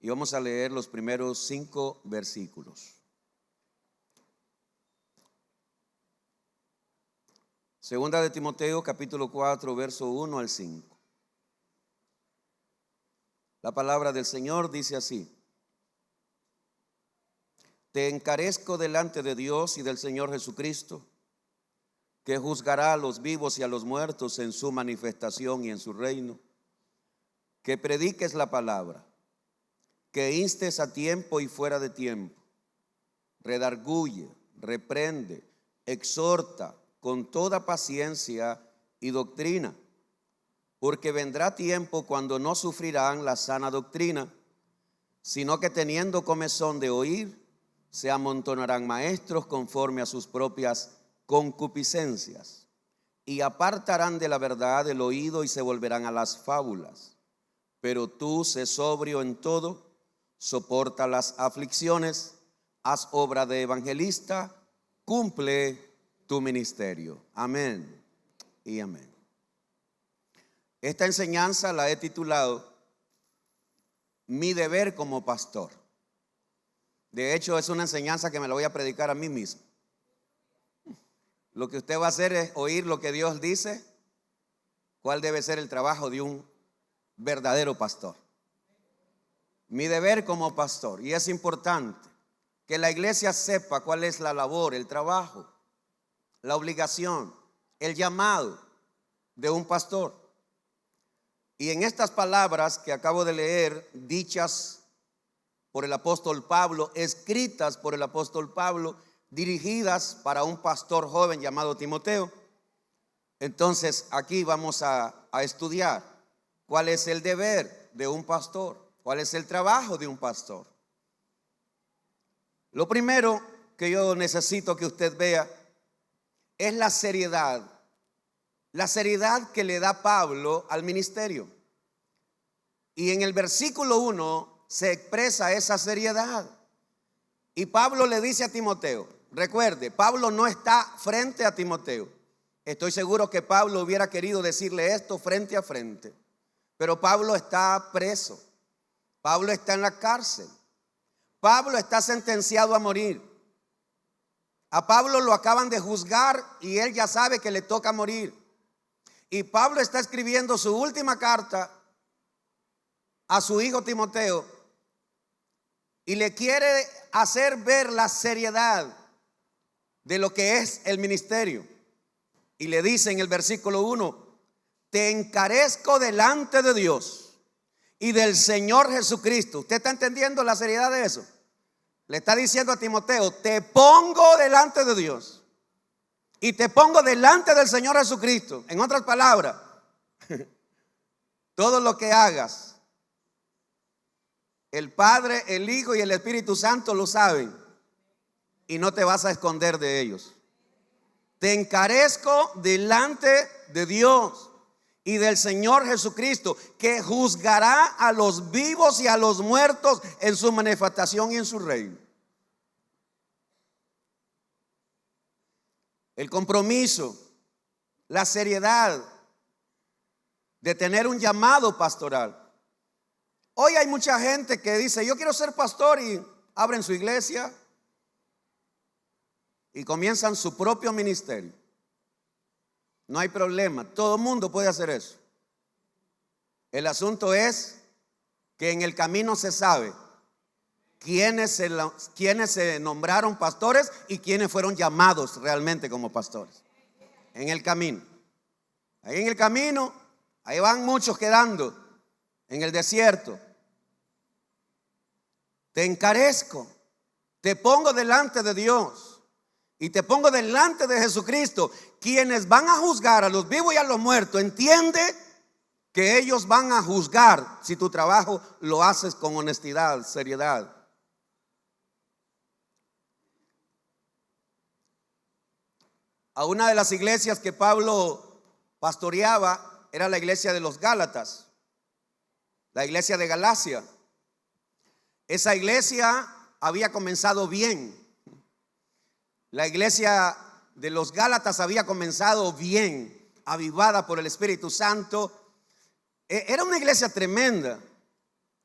y vamos a leer los primeros 5 versículos. Segunda de Timoteo, capítulo 4, verso 1 al 5. La palabra del Señor dice así: Te encarezco delante de Dios y del Señor Jesucristo, que juzgará a los vivos y a los muertos en su manifestación y en su reino, que prediques la palabra, que instes a tiempo y fuera de tiempo, redarguye, reprende, exhorta con toda paciencia y doctrina, porque vendrá tiempo cuando no sufrirán la sana doctrina, sino que teniendo comezón de oír, se amontonarán maestros conforme a sus propias concupiscencias, y apartarán de la verdad el oído y se volverán a las fábulas. Pero tú sé sobrio en todo, soporta las aflicciones, haz obra de evangelista, cumple tu ministerio. Amén y amén. Esta enseñanza la he titulado Mi deber como pastor. De hecho, es una enseñanza que me la voy a predicar a mí mismo. Lo que usted va a hacer es oír lo que Dios dice, cuál debe ser el trabajo de un verdadero pastor. Mi deber como pastor. Y es importante que la iglesia sepa cuál es la labor, el trabajo, la obligación, el llamado de un pastor. Y en estas palabras que acabo de leer, dichas por el apóstol Pablo, escritas por el apóstol Pablo, dirigidas para un pastor joven llamado Timoteo. Entonces aquí vamos a estudiar cuál es el deber de un pastor, cuál es el trabajo de un pastor. Lo primero que yo necesito que usted vea es la seriedad que le da Pablo al ministerio. Y en el versículo 1 se expresa esa seriedad. Y Pablo le dice a Timoteo, recuerde, Pablo no está frente a Timoteo. Estoy seguro que Pablo hubiera querido decirle esto frente a frente, pero Pablo está preso. Pablo está en la cárcel. Pablo está sentenciado a morir. A Pablo lo acaban de juzgar y él ya sabe que le toca morir. Y Pablo está escribiendo su última carta a su hijo Timoteo y le quiere hacer ver la seriedad de lo que es el ministerio. Y le dice en el versículo 1: Te encarezco delante de Dios y del Señor Jesucristo. ¿Usted está entendiendo la seriedad de eso? Le está diciendo a Timoteo: te pongo delante de Dios y te pongo delante del Señor Jesucristo. En otras palabras, todo lo que hagas, el Padre, el Hijo y el Espíritu Santo lo saben y no te vas a esconder de ellos. Te encarezco delante de Dios y del Señor Jesucristo, que juzgará a los vivos y a los muertos en su manifestación y en su reino. El compromiso, la seriedad de tener un llamado pastoral. Hoy hay mucha gente que dice: yo quiero ser pastor, y abren su iglesia y comienzan su propio ministerio. No hay problema, todo el mundo puede hacer eso. El asunto es que en el camino se sabe quiénes se nombraron pastores y quiénes fueron llamados realmente como pastores. En el camino. Ahí en el camino, ahí van muchos quedando en el desierto. Te encarezco, te pongo delante de Dios y te pongo delante de Jesucristo, quienes van a juzgar a los vivos y a los muertos. Entiende que ellos van a juzgar si tu trabajo lo haces con honestidad, seriedad. A una de las iglesias que Pablo pastoreaba era la iglesia de los Gálatas, la iglesia de Galacia. Esa iglesia había comenzado bien. La iglesia de los Gálatas había comenzado bien, avivada por el Espíritu Santo. Era una iglesia tremenda.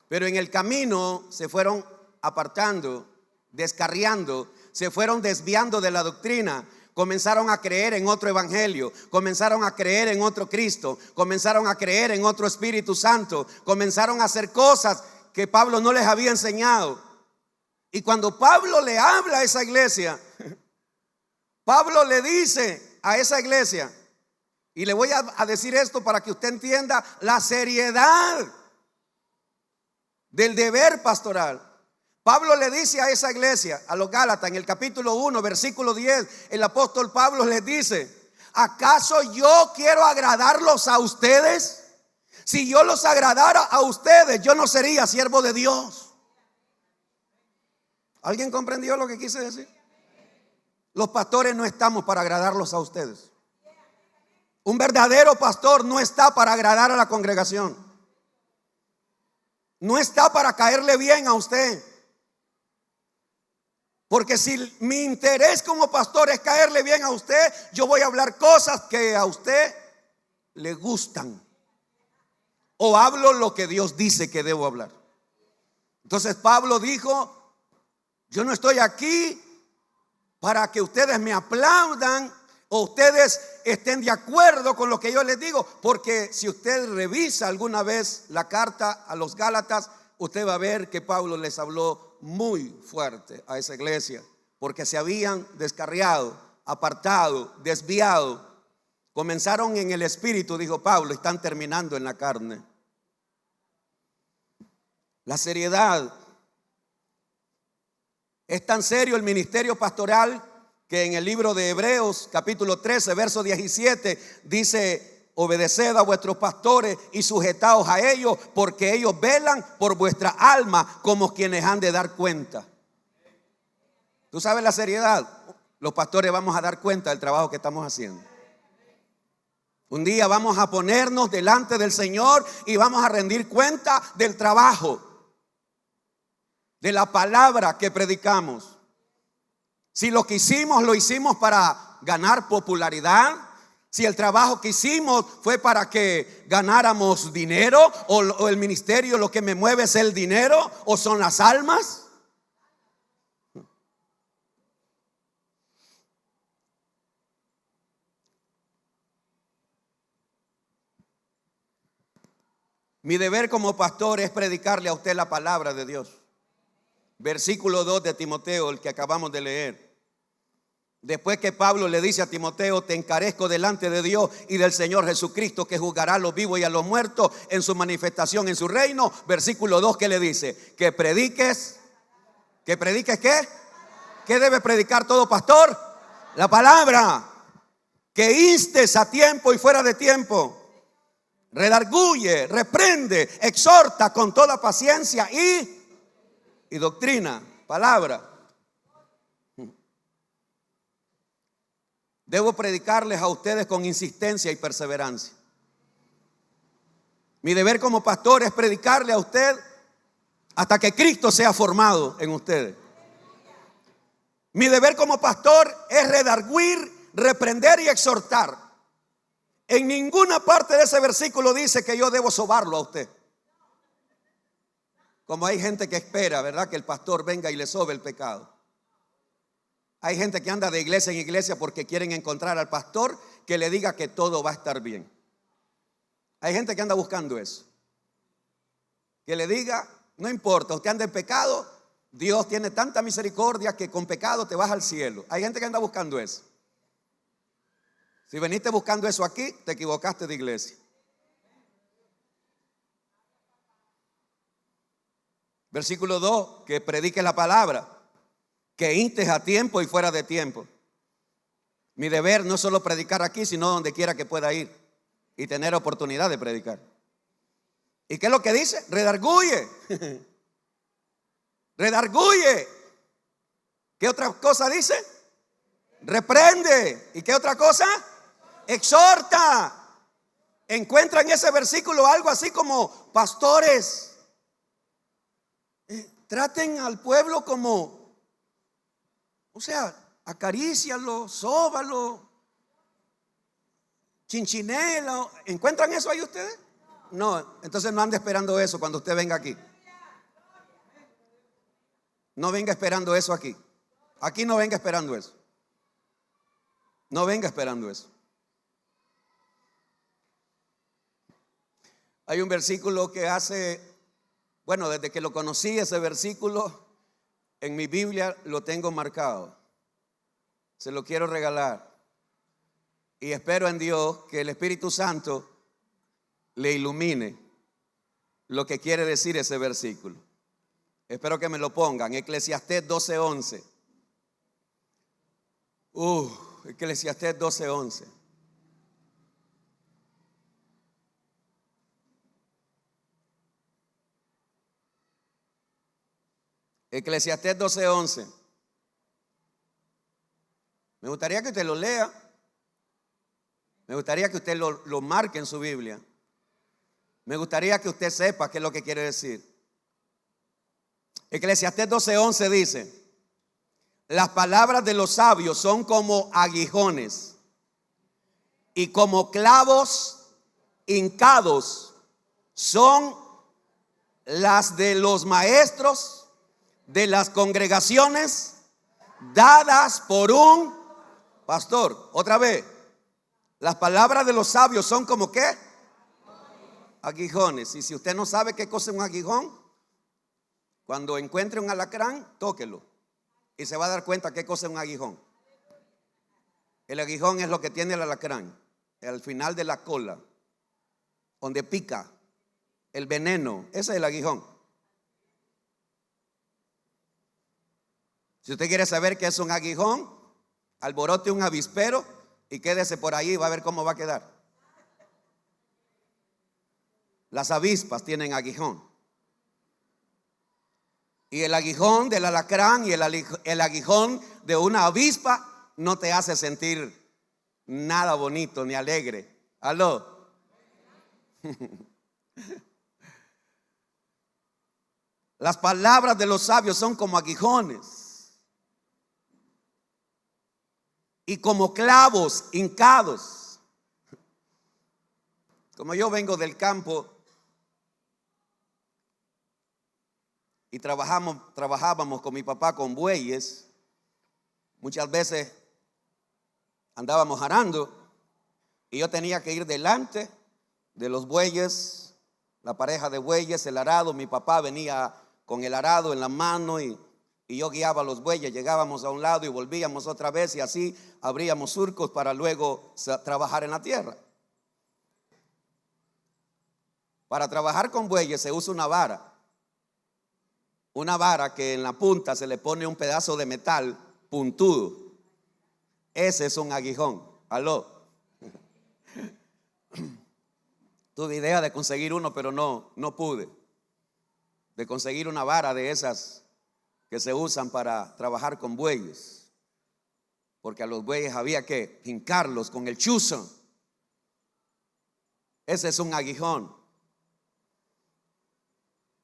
Pero en el camino se fueron apartando, descarriando, se fueron desviando de la doctrina. Comenzaron a creer en otro evangelio, comenzaron a creer en otro Cristo, comenzaron a creer en otro Espíritu Santo, comenzaron a hacer cosas que Pablo no les había enseñado. Y cuando Pablo le habla a esa iglesia, Pablo le dice a esa iglesia, y le voy a decir esto para que usted entienda la seriedad del deber pastoral. Pablo le dice a esa iglesia, a los Gálatas, en el capítulo 1, versículo 10, el apóstol Pablo les dice: ¿acaso yo quiero agradarlos a ustedes? Si yo los agradara a ustedes, yo no sería siervo de Dios. ¿Alguien comprendió lo que quise decir? Los pastores no estamos para agradarlos a ustedes. Un verdadero pastor no está para agradar a la congregación. No está para caerle bien a usted. Porque si mi interés como pastor es caerle bien a usted, yo voy a hablar cosas que a usted le gustan. O hablo lo que Dios dice que debo hablar. Entonces Pablo dijo: yo no estoy aquí para que ustedes me aplaudan o ustedes estén de acuerdo con lo que yo les digo. Porque si usted revisa alguna vez la carta a los Gálatas, usted va a ver que Pablo les habló muy fuerte a esa iglesia, porque se habían descarriado, apartado, desviado. Comenzaron en el espíritu, dijo Pablo, están terminando en la carne. La seriedad. Es tan serio el ministerio pastoral que en el libro de Hebreos capítulo 13 verso 17 dice: obedeced a vuestros pastores y sujetaos a ellos, porque ellos velan por vuestra alma como quienes han de dar cuenta. ¿Tú sabes la seriedad? Los pastores vamos a dar cuenta del trabajo que estamos haciendo. Un día vamos a ponernos delante del Señor y vamos a rendir cuenta del trabajo, de la palabra que predicamos. Si lo que hicimos lo hicimos para ganar popularidad, si el trabajo que hicimos fue para que ganáramos dinero, o el ministerio lo que me mueve es el dinero o son las almas. Mi deber como pastor es predicarle a usted la palabra de Dios. Versículo 2 de Timoteo, el que acabamos de leer. Después que Pablo le dice a Timoteo: te encarezco delante de Dios y del Señor Jesucristo, que juzgará a los vivos y a los muertos en su manifestación en su reino. Versículo 2, ¿qué le dice? Que prediques. ¿Que prediques qué? ¿Qué debe predicar todo pastor? La palabra. Que instes a tiempo y fuera de tiempo. Redarguye, reprende, exhorta con toda paciencia y doctrina. Palabra. Debo predicarles a ustedes con insistencia y perseverancia. Mi deber como pastor es predicarle a usted hasta que Cristo sea formado en ustedes. Mi deber como pastor es redarguir, reprender y exhortar. En ninguna parte de ese versículo dice que yo debo sobarlo a usted. Como hay gente que espera, ¿verdad?, que el pastor venga y le sobe el pecado. Hay gente que anda de iglesia en iglesia porque quieren encontrar al pastor que le diga que todo va a estar bien. Hay gente que anda buscando eso. Que le diga: no importa, usted anda en pecado, Dios tiene tanta misericordia que con pecado te vas al cielo. Hay gente que anda buscando eso. Si veniste buscando eso aquí, te equivocaste de iglesia. Versículo 2, que predique la palabra. Que instes a tiempo y fuera de tiempo. Mi deber no es solo predicar aquí, sino donde quiera que pueda ir y tener oportunidad de predicar. ¿Y qué es lo que dice? Redarguye. Redarguye. ¿Qué otra cosa dice? Reprende. ¿Y qué otra cosa? Exhorta. Encuentra en ese versículo algo así como: pastores, traten al pueblo como... O sea, acarícialo, sóbalo, chinchinelo. ¿Encuentran eso ahí ustedes? No, entonces no ande esperando eso cuando usted venga aquí. No venga esperando eso aquí. Aquí no venga esperando eso. No venga esperando eso. Hay un versículo que desde que lo conocí, ese versículo en mi Biblia lo tengo marcado. Se lo quiero regalar. Y espero en Dios que el Espíritu Santo le ilumine lo que quiere decir ese versículo. Espero que me lo pongan. Eclesiastés 12:11. Eclesiastés 12:11. Eclesiastés 12:11. Me gustaría que usted lo lea. Me gustaría que usted lo marque en su Biblia. Me gustaría que usted sepa qué es lo que quiere decir. Eclesiastés 12:11 dice: las palabras de los sabios son como aguijones y como clavos hincados son las de los maestros de las congregaciones dadas por un pastor. Otra vez, las palabras de los sabios son como ¿qué? Aguijones. Y si usted no sabe qué cosa es un aguijón, cuando encuentre un alacrán, tóquelo y se va a dar cuenta qué cosa es un aguijón. El aguijón es lo que tiene el alacrán al final de la cola, donde pica el veneno. Ese es el aguijón. Si usted quiere saber qué es un aguijón, alborote un avispero y quédese por ahí y va a ver cómo va a quedar. Las avispas tienen aguijón. Y el aguijón del alacrán y el aguijón de una avispa no te hace sentir nada bonito ni alegre. ¿Aló? Las palabras de los sabios son como aguijones y como clavos hincados. Como yo vengo del campo y trabajábamos con mi papá con bueyes, muchas veces andábamos arando y yo tenía que ir delante de los bueyes, la pareja de bueyes, el arado. Mi papá venía con el arado en la mano y yo guiaba a los bueyes. Llegábamos a un lado y volvíamos otra vez y así abríamos surcos para luego trabajar en la tierra. Para trabajar con bueyes se usa una vara que en la punta se le pone un pedazo de metal puntudo. Ese es un aguijón. ¿Aló? Tuve idea de conseguir uno, pero no pude. De conseguir una vara de esas que se usan para trabajar con bueyes. Porque a los bueyes había que hincarlos con el chuzo. Ese es un aguijón.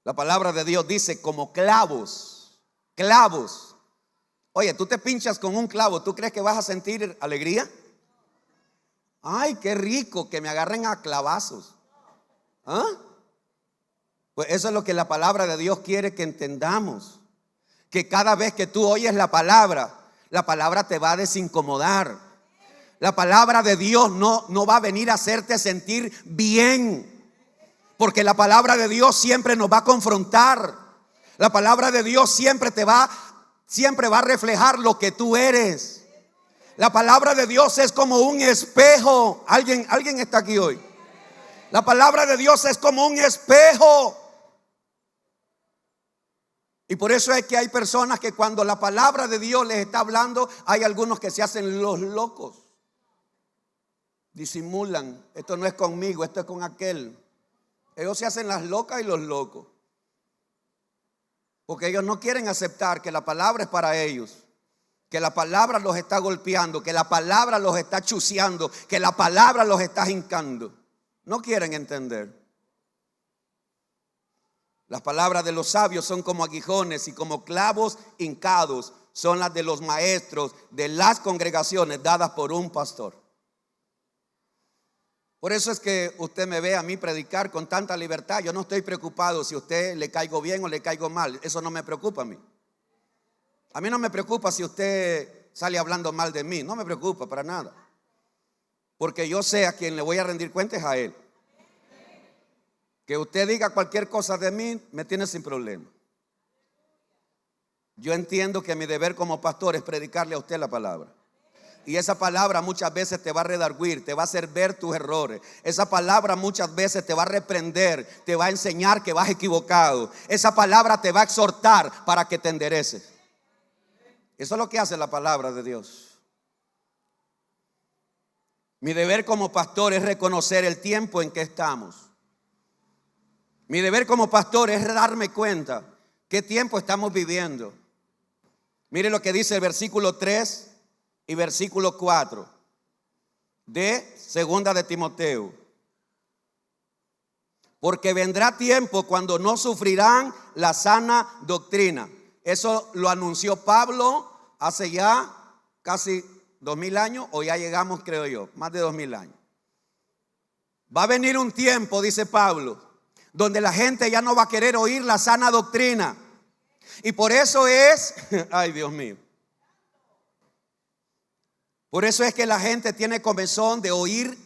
La palabra de Dios dice como clavos. Clavos. Oye, tú te pinchas con un clavo, ¿tú crees que vas a sentir alegría? Ay, qué rico que me agarren a clavazos. ¿Ah? Pues eso es lo que la palabra de Dios quiere que entendamos. Que cada vez que tú oyes la palabra te va a desincomodar. La palabra de Dios no va a venir a hacerte sentir bien. Porque la palabra de Dios siempre nos va a confrontar. La palabra de Dios siempre va a reflejar lo que tú eres. La palabra de Dios es como un espejo. ¿Alguien está aquí hoy? La palabra de Dios es como un espejo. Y por eso es que hay personas que cuando la palabra de Dios les está hablando, hay algunos que se hacen los locos. Disimulan. Esto no es conmigo, esto es con aquel. Ellos se hacen las locas y los locos. Porque ellos no quieren aceptar que la palabra es para ellos. Que la palabra los está golpeando, que la palabra los está chuceando, que la palabra los está hincando. No quieren entender. Las palabras de los sabios son como aguijones y como clavos hincados son las de los maestros de las congregaciones dadas por un pastor. Por eso es que usted me ve a mí predicar con tanta libertad. Yo no estoy preocupado si a usted le caigo bien o le caigo mal. Eso no me preocupa a mí. A mí no me preocupa si usted sale hablando mal de mí, no me preocupa para nada. Porque yo sé a quien le voy a rendir cuentas es a Él. Que usted diga cualquier cosa de mí, me tiene sin problema. Yo entiendo que mi deber como pastor es predicarle a usted la palabra. Y esa palabra muchas veces te va a redarguir, te va a hacer ver tus errores. Esa palabra muchas veces te va a reprender, te va a enseñar que vas equivocado. Esa palabra te va a exhortar para que te endereces. Eso es lo que hace la palabra de Dios. Mi deber como pastor es reconocer el tiempo en que estamos. Mi deber como pastor es darme cuenta qué tiempo estamos viviendo. Mire lo que dice el versículo 3 y versículo 4 de segunda de Timoteo. Porque vendrá tiempo cuando no sufrirán la sana doctrina. Eso lo anunció Pablo hace ya casi 2000 años, o ya llegamos, creo yo, más de 2000 años. Va a venir un tiempo, dice Pablo, donde la gente ya no va a querer oír la sana doctrina. Y por eso es, ay Dios mío, por eso es que la gente tiene comezón de oír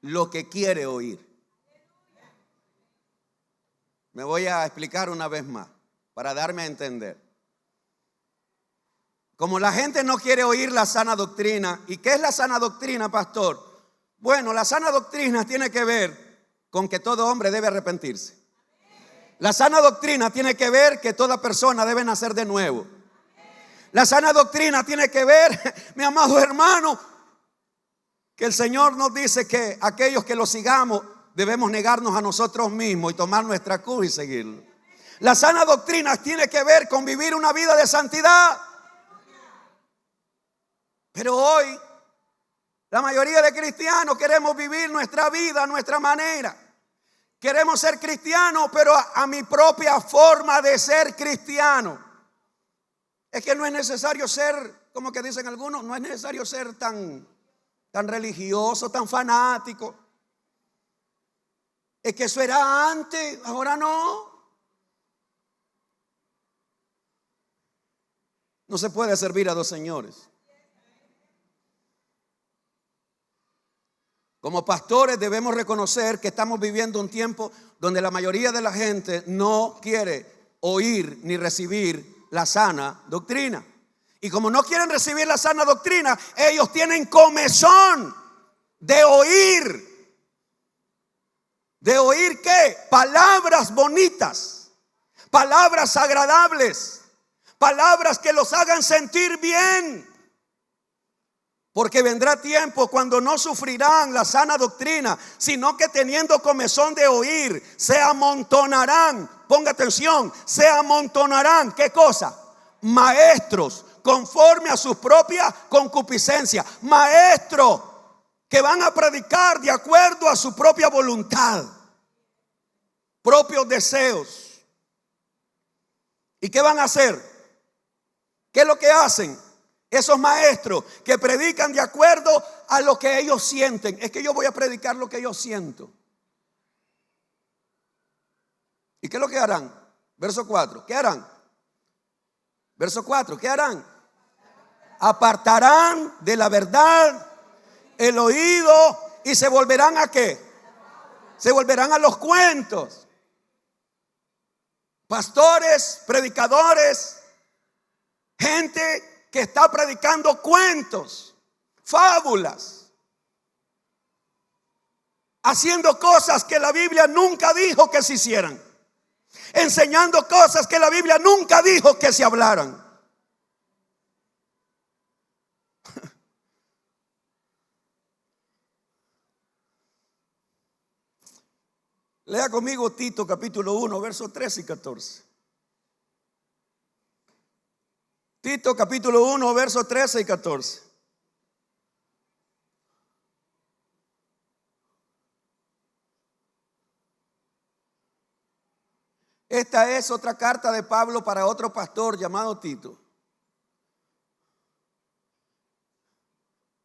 lo que quiere oír. Me voy a explicar una vez más para darme a entender. Como la gente no quiere oír la sana doctrina. ¿Y qué es la sana doctrina, pastor? Bueno, la sana doctrina tiene que ver con que todo hombre debe arrepentirse. La sana doctrina tiene que ver que toda persona debe nacer de nuevo. La sana doctrina tiene que ver, mi amado hermano, que el Señor nos dice que aquellos que lo sigamos debemos negarnos a nosotros mismos y tomar nuestra cruz y seguirlo. La sana doctrina tiene que ver con vivir una vida de santidad. Pero hoy la mayoría de cristianos queremos vivir nuestra vida a nuestra manera. Queremos ser cristianos, pero a mi propia forma de ser cristiano. Es que no es necesario ser, como que dicen algunos, no es necesario ser tan religioso, tan fanático. Es que eso era antes, ahora no. No se puede servir a dos señores. Como pastores debemos reconocer que estamos viviendo un tiempo donde la mayoría de la gente no quiere oír ni recibir la sana doctrina. Y como no quieren recibir la sana doctrina, ellos tienen comezón de oír. ¿De oír qué? Palabras bonitas, palabras agradables, palabras que los hagan sentir bien. Porque vendrá tiempo cuando no sufrirán la sana doctrina, sino que teniendo comezón de oír, se amontonarán. Ponga atención, se amontonarán. ¿Qué cosa? Maestros conforme a sus propias concupiscencias. Maestros que van a predicar de acuerdo a su propia voluntad, propios deseos. ¿Y qué van a hacer? ¿Qué es lo que hacen? Esos maestros que predican de acuerdo a lo que ellos sienten. Es que yo voy a predicar lo que yo siento. ¿Y qué es lo que harán? Verso 4. ¿Qué harán? Verso 4. ¿Qué harán? Apartarán de la verdad el oído y se volverán ¿a qué? Se volverán a los cuentos. Pastores, predicadores, gente que está predicando cuentos, fábulas, haciendo cosas que la Biblia nunca dijo que se hicieran, enseñando cosas que la Biblia nunca dijo que se hablaran. Lea conmigo Tito capítulo 1, versos 13 y 14. Tito capítulo 1, versos 13 y 14. Esta es otra carta de Pablo para otro pastor llamado Tito.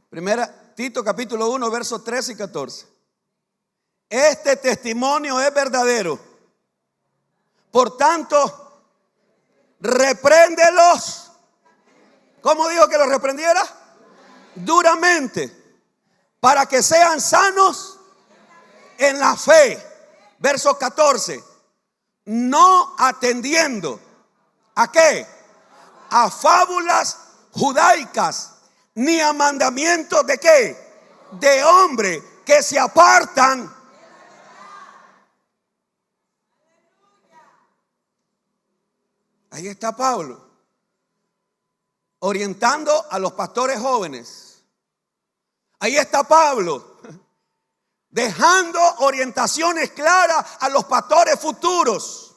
Primera, Tito capítulo 1, versos 13 y 14. Este testimonio es verdadero. Por tanto, repréndelos ¿Cómo dijo que lo reprendiera? Duramente. Para que sean sanos en la fe. Verso 14. No atendiendo. ¿A qué? A fábulas judaicas, ni a mandamientos de qué, de hombre, que se apartan. Ahí está Pablo, orientando a los pastores jóvenes. Ahí está Pablo, dejando orientaciones claras a los pastores futuros.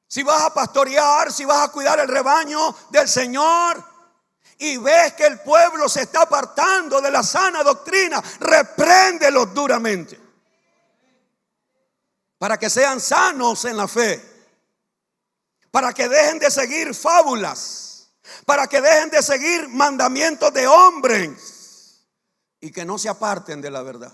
Si vas a pastorear, si vas a cuidar el rebaño del Señor y ves que el pueblo se está apartando de la sana doctrina, repréndelos duramente para que sean sanos en la fe, para que dejen de seguir fábulas, para que dejen de seguir mandamientos de hombres y que no se aparten de la verdad.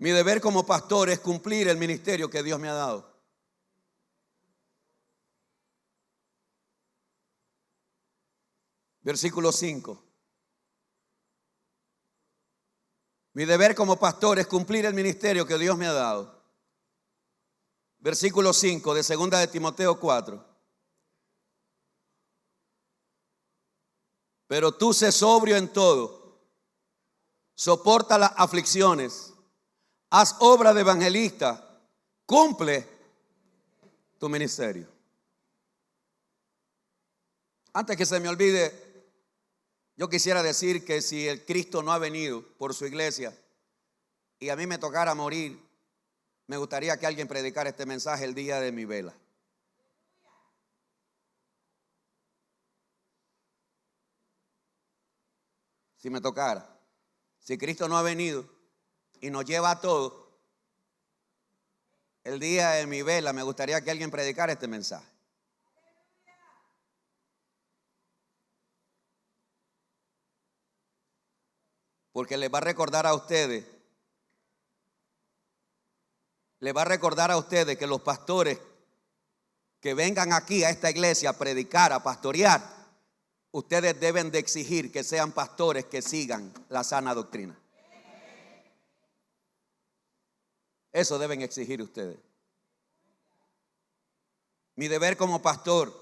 Mi deber como pastor es cumplir el ministerio que Dios me ha dado. Versículo 5. Mi deber como pastor es cumplir el ministerio que Dios me ha dado. Versículo 5 de 2 de Timoteo 4. Pero tú sé sobrio en todo, soporta las aflicciones, haz obra de evangelista, cumple tu ministerio. Antes que se me olvide, yo quisiera decir que si el Cristo no ha venido por su iglesia y a mí me tocara morir, me gustaría que alguien predicara este mensaje el día de mi vela. Si me tocara, si Cristo no ha venido y nos lleva a todos, el día de mi vela me gustaría que alguien predicara este mensaje. Porque les va a recordar a ustedes, que los pastores que vengan aquí a esta iglesia a predicar, a pastorear, ustedes deben de exigir que sean pastores que sigan la sana doctrina. Eso deben exigir ustedes. Mi deber como pastor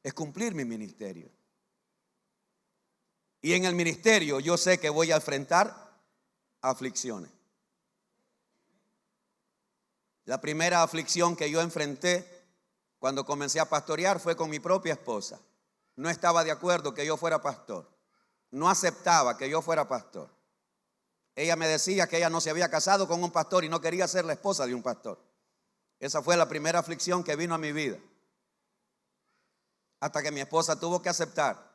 es cumplir mi ministerio. Y en el ministerio yo sé que voy a enfrentar aflicciones. La primera aflicción que yo enfrenté cuando comencé a pastorear fue con mi propia esposa. No estaba de acuerdo que yo fuera pastor. No aceptaba que yo fuera pastor. Ella me decía que ella no se había casado con un pastor y no quería ser la esposa de un pastor. Esa fue la primera aflicción que vino a mi vida. Hasta que mi esposa tuvo que aceptar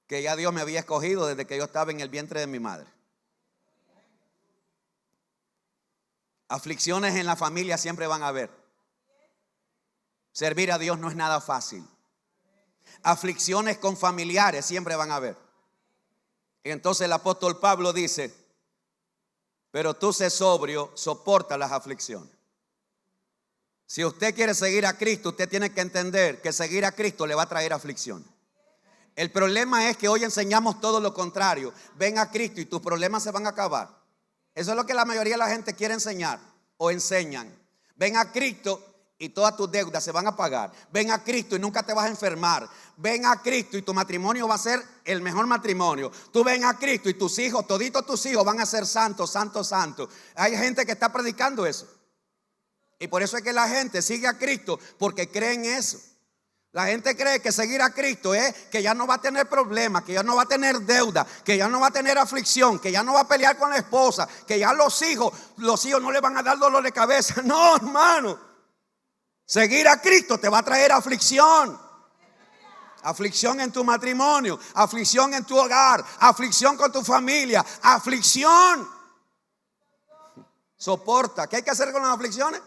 que ya Dios me había escogido desde que yo estaba en el vientre de mi madre. Aflicciones en la familia siempre van a haber. Servir a Dios no es nada fácil. Aflicciones con familiares siempre van a haber. Y entonces el apóstol Pablo dice: pero tú sé sobrio, soporta las aflicciones. Si usted quiere seguir a Cristo, usted tiene que entender que seguir a Cristo le va a traer aflicciones. El problema es que hoy enseñamos todo lo contrario. Ven a Cristo y tus problemas se van a acabar. Eso es lo que la mayoría de la gente quiere enseñar o enseñan. Ven a Cristo y todas tus deudas se van a pagar. Ven a Cristo y nunca te vas a enfermar. Ven a Cristo y tu matrimonio va a ser el mejor matrimonio. Tú ven a Cristo y tus hijos, toditos tus hijos van a ser santos, santos, santos. Hay gente que está predicando eso. Y por eso es que la gente sigue a Cristo, porque cree en eso. La gente cree que seguir a Cristo es que ya no va a tener problemas, que ya no va a tener deuda, que ya no va a tener aflicción, que ya no va a pelear con la esposa, que ya los hijos no le van a dar dolor de cabeza. No, hermano. Seguir a Cristo te va a traer aflicción. Aflicción en tu matrimonio, aflicción en tu hogar, aflicción con tu familia, aflicción. Soporta. ¿Qué hay que hacer con las aflicciones?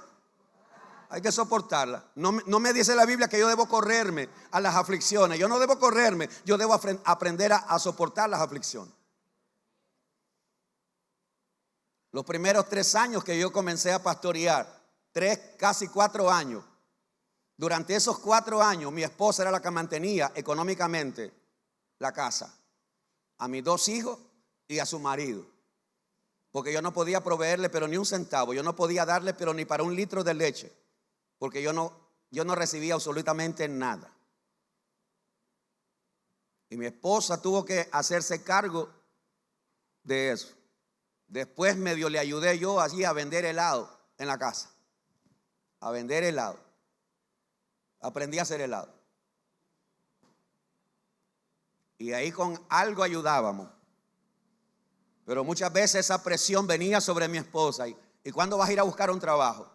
Hay que soportarlas. No me dice la Biblia que yo debo correrme a las aflicciones. Yo no debo correrme. Yo debo aprender a soportar las aflicciones. Los primeros 3 años que yo comencé a pastorear, 3, casi 4 años. Durante esos 4 años, mi esposa era la que mantenía económicamente la casa. A mis 2 hijos y a su marido. Porque yo no podía proveerle pero ni un centavo. Yo no podía darle pero ni para 1 litro de leche. Porque yo no recibía absolutamente nada. Y mi esposa tuvo que hacerse cargo de eso. Después medio le ayudé yo allí a vender helado en la casa. A vender helado. Aprendí a hacer helado. Y ahí con algo ayudábamos. Pero muchas veces esa presión venía sobre mi esposa. ¿Y cuándo vas a ir a buscar un trabajo?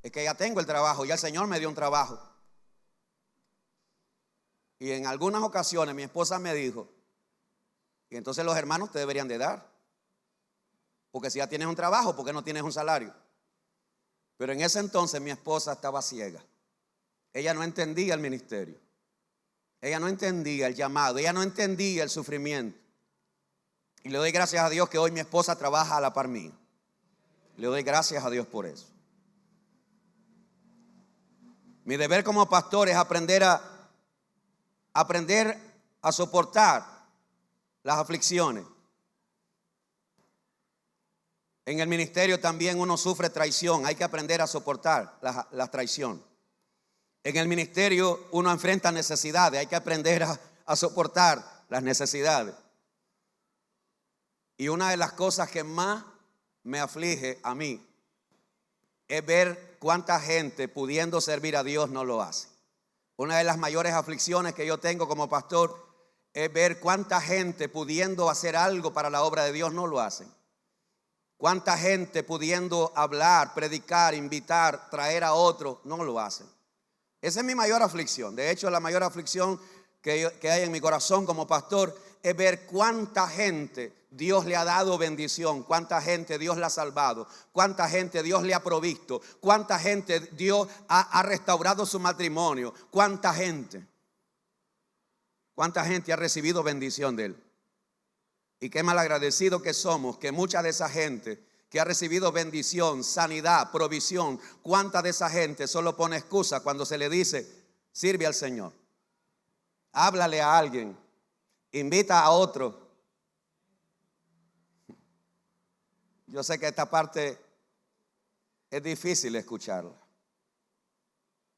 Es que ya tengo el trabajo, ya el Señor me dio un trabajo. Y en algunas ocasiones mi esposa me dijo, y entonces los hermanos te deberían de dar. Porque si ya tienes un trabajo, ¿por qué no tienes un salario? Pero en ese entonces mi esposa estaba ciega. Ella no entendía el ministerio. Ella no entendía el llamado. Ella no entendía el sufrimiento. Y le doy gracias a Dios que hoy mi esposa trabaja a la par mía. Le doy gracias a Dios por eso. Mi deber como pastor es aprender a soportar las aflicciones. En el ministerio también uno sufre traición. Hay que aprender a soportar la traición. En el ministerio uno enfrenta necesidades. Hay que aprender a soportar las necesidades. Y una de las cosas que más me aflige a mí es ver cuánta gente pudiendo servir a Dios no lo hace. Una de las mayores aflicciones que yo tengo como pastor es ver cuánta gente pudiendo hacer algo para la obra de Dios no lo hacen. Cuánta gente pudiendo hablar, predicar, invitar, traer a otros no lo hacen. Esa es mi mayor aflicción. De hecho, la mayor aflicción que hay en mi corazón como pastor es ver cuánta gente Dios le ha dado bendición, cuánta gente Dios le ha salvado, cuánta gente Dios le ha provisto, cuánta gente Dios ha restaurado su matrimonio, cuánta gente ha recibido bendición de Él. Y qué malagradecido que somos, que mucha de esa gente que ha recibido bendición, sanidad, provisión, cuánta de esa gente solo pone excusa cuando se le dice, sirve al Señor, háblale a alguien, invita a otro. Yo sé que esta parte es difícil escucharla,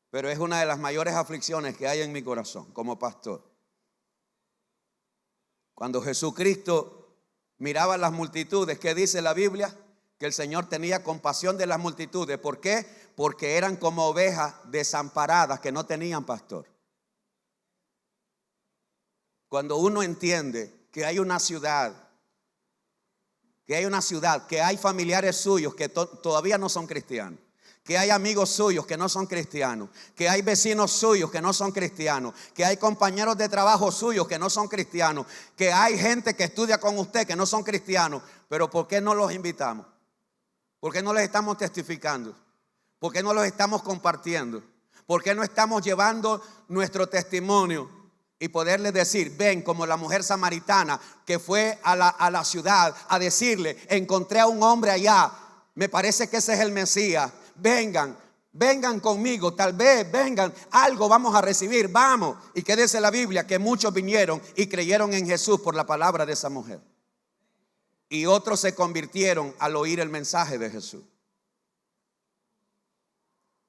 pero es una de las mayores aflicciones que hay en mi corazón como pastor. Cuando Jesucristo miraba las multitudes, ¿qué dice la Biblia? Que el Señor tenía compasión de las multitudes. ¿Por qué? Porque eran como ovejas desamparadas que no tenían pastor. Cuando uno entiende que hay una ciudad, que hay familiares suyos que todavía no son cristianos, que hay amigos suyos que no son cristianos, que hay vecinos suyos que no son cristianos, que hay compañeros de trabajo suyos que no son cristianos, que hay gente que estudia con usted que no son cristianos, pero ¿por qué no los invitamos? ¿Por qué no les estamos testificando? ¿Por qué no los estamos compartiendo? ¿Por qué no estamos llevando nuestro testimonio y poderles decir, ven, como la mujer samaritana que fue a la ciudad a decirle, encontré a un hombre allá, me parece que ese es el Mesías, vengan conmigo, tal vez vengan, algo vamos a recibir, vamos. Y que dice la Biblia que muchos vinieron y creyeron en Jesús por la palabra de esa mujer. Y otros se convirtieron al oír el mensaje de Jesús.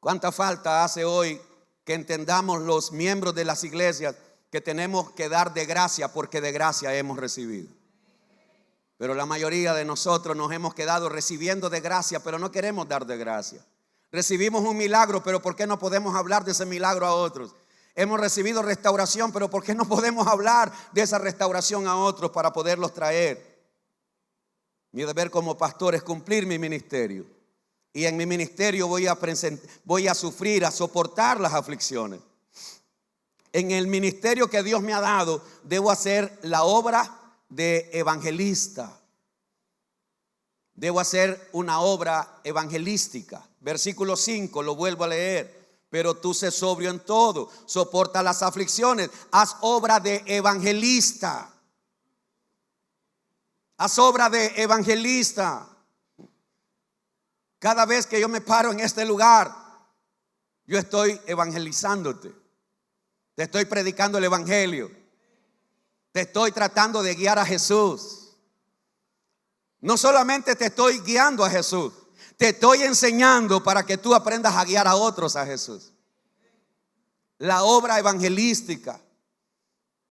¿Cuánta falta hace hoy que entendamos los miembros de las iglesias que tenemos que dar de gracia porque de gracia hemos recibido? Pero la mayoría de nosotros nos hemos quedado recibiendo de gracia, pero no queremos dar de gracia. Recibimos un milagro, pero ¿por qué no podemos hablar de ese milagro a otros? Hemos recibido restauración, pero ¿por qué no podemos hablar de esa restauración a otros para poderlos traer? Mi deber como pastor es cumplir mi ministerio. Y en mi ministerio voy a sufrir, a soportar las aflicciones. En el ministerio que Dios me ha dado, debo hacer la obra de evangelista. Debo hacer una obra evangelística. Versículo 5, lo vuelvo a leer. Pero tú sé sobrio en todo, soporta las aflicciones, haz obra de evangelista. Haz obra de evangelista. Cada vez que yo me paro en este lugar, yo estoy evangelizándote. Te estoy predicando el evangelio. Te estoy tratando de guiar a Jesús. No solamente te estoy guiando a Jesús, te estoy enseñando para que tú aprendas a guiar a otros a Jesús. La obra evangelística